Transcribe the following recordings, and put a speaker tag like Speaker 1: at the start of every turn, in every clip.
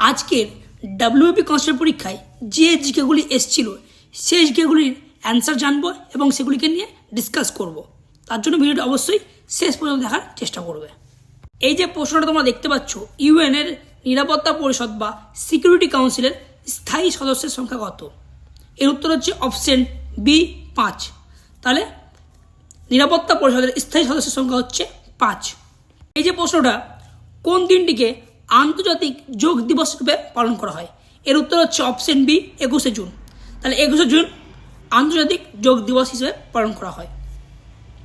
Speaker 1: আজকের WB constable পরীক্ষায় যে জিকেগুলি এসেছিল সেই জিকেগুলির অ্যান্সার জানবো এবং সেগুলিকে নিয়ে ডিসকাস করব। তার জন্য ভিডিওটা অবশ্যই শেষ পর্যন্ত দেখার চেষ্টা করবে। এই যে প্রশ্নটা তোমরা দেখতে পাচ্ছ, ইউএনের নিরাপত্তা পরিষদ বা সিকিউরিটি কাউন্সিলের স্থায়ী সদস্যের সংখ্যা কত? এর উত্তর হচ্ছে অপশন বি 5। তাহলে নিরাপত্তা পরিষদের স্থায়ী সদস্যের সংখ্যা হচ্ছে 5। এই যে প্রশ্নটা, কোন দিনটিকে আন্তর্জাতিক যোগ দিবস রূপে পালন করা হয়? এর উত্তর হচ্ছে অপশন বি 21শে জুন। তাহলে 21শে জুন আন্তর্জাতিক যোগ দিবস হিসেবে পালন করা হয়।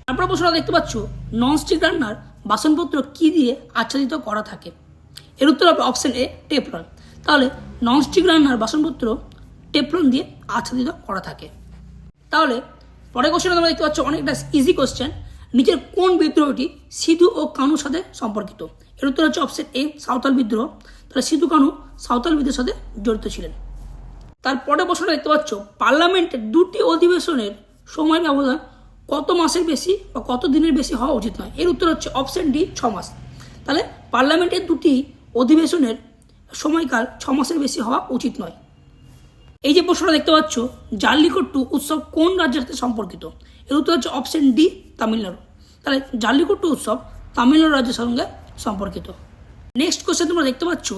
Speaker 1: তারপর প্রশ্নটা দেখতে পাচ্ছ, ননস্টিক রান্নার বাসনপত্র কি দিয়ে আচ্ছাদিত করা থাকে? এর উত্তর হবে অপশন এ টেফলন। তাহলে ননস্টিক রান্নার বাসনপত্র টেফলন দিয়ে আচ্ছাদিত করা থাকে। তাহলে পরের কোশ্চেনটা তোমরা দেখতে পাচ্ছ অনেকটা ইজি কোশ্চেন। নিচের কোন বিদ্রোহটি সিধু ও কানুর সাথে সম্পর্কিত? এর উত্তর হচ্ছে অপশন এ সাঁওতাল বিদ্রোহ। তাহলে সিধু কানু সাঁওতাল বিদ্রোহের সাথে জড়িত ছিলেন। তারপরের প্রশ্নটা দেখতে পাচ্ছ, পার্লামেন্টের দুটি অধিবেশনের সময় ব্যবধান কত মাসের বেশি বা কত দিনের বেশি হওয়া উচিত নয়? এর উত্তর হচ্ছে অপশন ডি 6 মাস। তাহলে পার্লামেন্টের দুটি অধিবেশনের সময়কাল 6 মাসের বেশি হওয়া উচিত নয়। এই যে প্রশ্নটা দেখতে পাচ্ছ, জাল্লিকট্টু উৎসব কোন রাজ্যের সাথে সম্পর্কিত? এর উত্তর হচ্ছে অপশন ডি তামিলনাড়ু। তাহলে জাল্লিকট্টু উৎসব তামিলনাড়ু রাজ্যের সঙ্গে সম্পর্কিত। নেক্সট কোশ্চেন তোমরা দেখতে পাচ্ছ,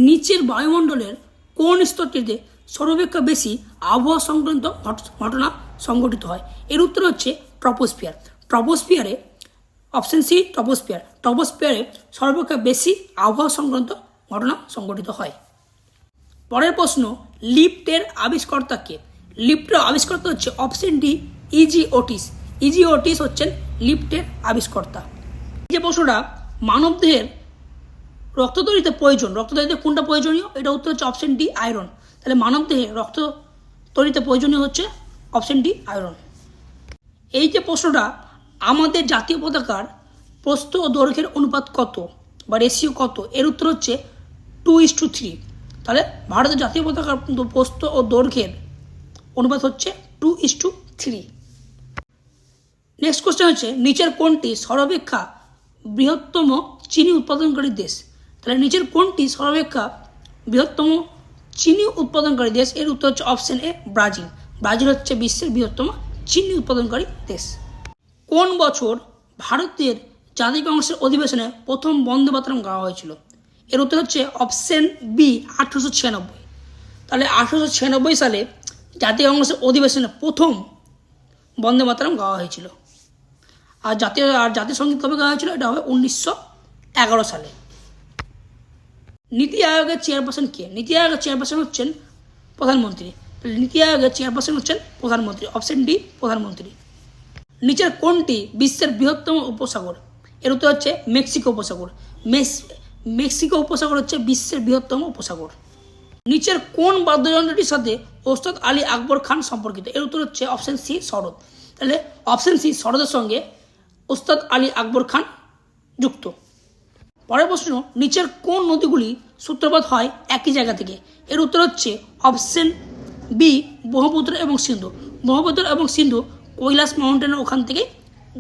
Speaker 1: নিচের বায়ুমণ্ডলের কোন স্তরটিতে সর্বাপেক্ষা বেশি আবহাওয়া সংক্রান্ত ঘটনা সংঘটিত হয়? এর উত্তর হচ্ছে ট্রপোস্ফিয়ার। ট্রপোস্ফিয়ারে অপশন সি ট্রপোস্ফিয়ারে সর্বাপেক্ষা বেশি আবহাওয়া সংক্রান্ত ঘটনা সংঘটিত হয়। পরের প্রশ্ন, লিফটের আবিষ্কর্তা কে? লিফটের আবিষ্কর্তা হচ্ছে অপশন ডি ইজি ওটিস। ইজি ওটিস হচ্ছেন লিফটের আবিষ্কর্তা। এই যে প্রশ্নটা, মানবদেহের রক্ত তৈরিতে কোনটা প্রয়োজনীয়? এটা উত্তর হচ্ছে অপশন ডি আয়রন। তাহলে মানবদেহে রক্ত তৈরিতে প্রয়োজনীয় হচ্ছে অপশন ডি আয়রন। এই যে প্রশ্নটা, আমাদের জাতীয় পতাকার প্রস্থ ও দৈর্ঘ্যের অনুপাত কত বা রেশিও কত? এর উত্তর হচ্ছে 2:3। তাহলে ভারতের জাতীয় পতাকার প্রস্থ ও দৈর্ঘ্যের অনুপাত হচ্ছে 2:3। নেক্সট কোশ্চেন হচ্ছে, নিচের কোনটি সর্বাপেক্ষা বৃহত্তম চিনি উৎপাদনকারী দেশ? তাহলে নিচের কোনটি সর্বাপেক্ষা বৃহত্তম চিনি উৎপাদনকারী দেশ? এর উত্তর হচ্ছে অপশন এ ব্রাজিল। ব্রাজিল হচ্ছে বিশ্বের বৃহত্তম চিনি উৎপাদনকারী দেশ। কোন বছর ভারতের জাতীয় কংগ্রেসের অধিবেশনে প্রথম বন্দে মাতরম গাওয়া হয়েছিল? এর উত্তর হচ্ছে অপশন বি 1896। তাহলে 1896 সালে জাতীয় কংগ্রেসের অধিবেশনে প্রথম বন্দে মাতরম গাওয়া হয়েছিল। আর জাতীয় সঙ্গীত কবে গাওয়া হয়েছিল? এটা হবে 1911 সালে। নীতি আয়োগের চেয়ারপারসন কে? নীতি আয়োগের চেয়ারপারসন হচ্ছেন প্রধানমন্ত্রী। নীতি আয়োগের চেয়ারপারসন হচ্ছেন প্রধানমন্ত্রী। অপশন ডি প্রধানমন্ত্রী। নিচের কোনটি বিশ্বের বৃহত্তম উপসাগর? এর উত্তর হচ্ছে মেক্সিকো উপসাগর। মেক্সিকো উপসাগর হচ্ছে বিশ্বের বৃহত্তম উপসাগর। নিচের কোন বাদ্যযন্ত্রটির সাথে ওস্তাদ আলী আকবর খান সম্পর্কিত? এর উত্তর হচ্ছে অপশন সি সরোদ। তাহলে অপশন সি সরোদের সঙ্গে ওস্তাদ আলী আকবর খান যুক্ত। পরের প্রশ্ন, নিচের কোন নদীগুলি সূত্রপাত হয় একই জায়গা থেকে? এর উত্তর হচ্ছে অপশন বি ব্রহ্মপুত্র এবং সিন্ধু। ব্রহ্মপুত্র এবং সিন্ধু কৈলাস মাউন্টেনের ওখান থেকে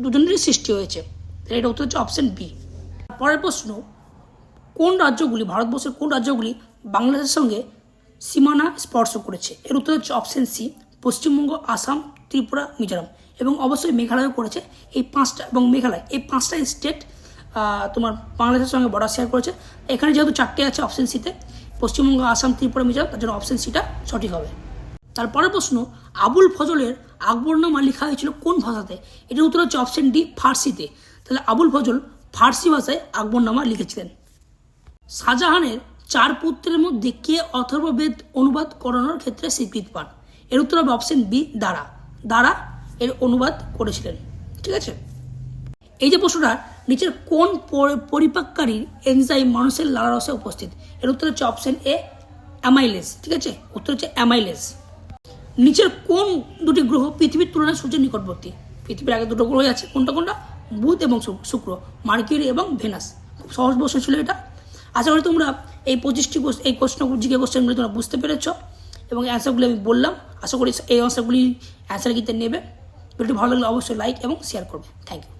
Speaker 1: দুজনেরই সৃষ্টি হয়েছে। এটা উত্তর হচ্ছে অপশন বি। পরের প্রশ্ন, কোন রাজ্যগুলি ভারতবর্ষের কোন রাজ্যগুলি বাংলাদেশের সঙ্গে সীমানা স্পর্শ করেছে? এর উত্তর হচ্ছে অপশন সি পশ্চিমবঙ্গ, আসাম, ত্রিপুরা, মিজোরাম এবং অবশ্যই মেঘালয় করেছে। এই 5টা এবং মেঘালয় এই 5টা স্টেট তোমার বাংলাদেশের সঙ্গে বর্ডার শেয়ার করেছে। এখানে যেহেতু 4টে আছে অপশন সিতে, পশ্চিমবঙ্গ, আসাম, ত্রিপুরা, মিজোরাম, তার জন্য অপশন সিটা সঠিক হবে। তারপরের প্রশ্ন, আবুল ফজলের আকবরনামা লেখা হয়েছিল কোন ভাষাতে? এটার উত্তর হচ্ছে অপশন ডি ফার্সিতে। তাহলে আবুল ফজল ফার্সি ভাষায় আকবরনামা লিখেছিলেন। শাহজাহানের 4 পুত্রের মধ্যে কে অথর্ববেদ অনুবাদ করানোর ক্ষেত্রে স্বীকৃতি পান? এর উত্তর হবে অপশন বি দ্বারা এর অনুবাদ করেছিলেন। ঠিক আছে। এই যে প্রশ্নটা, নিচের কোন পরিপাককারীর এনজাইম মানুষের লালারসে উপস্থিত? এর উত্তর হচ্ছে অপশন এ অ্যামাইলেজ। ঠিক আছে, উত্তর হচ্ছে অ্যামাইলেজ। নিচের কোন দুটি গ্রহ পৃথিবীর তুলনায় সূর্যের নিকটবর্তী? পৃথিবীর আগে দুটো গ্রহ আছে, কোনটা? বুধ এবং শুক্র, মার্কিউরি এবং ভেনাস। খুব সহজ প্রশ্ন ছিল এটা। আশা করি তোমরা এই 25টি এই কোশ্চেনগুলি তোমরা বুঝতে পেরেছ এবং অ্যান্সারগুলি আমি বললাম। আশা করি এই অ্যান্সার গীতে নেবে। ভিডিওটি ভালো লাগলে অবশ্যই লাইক এবং শেয়ার করবে। Thank you.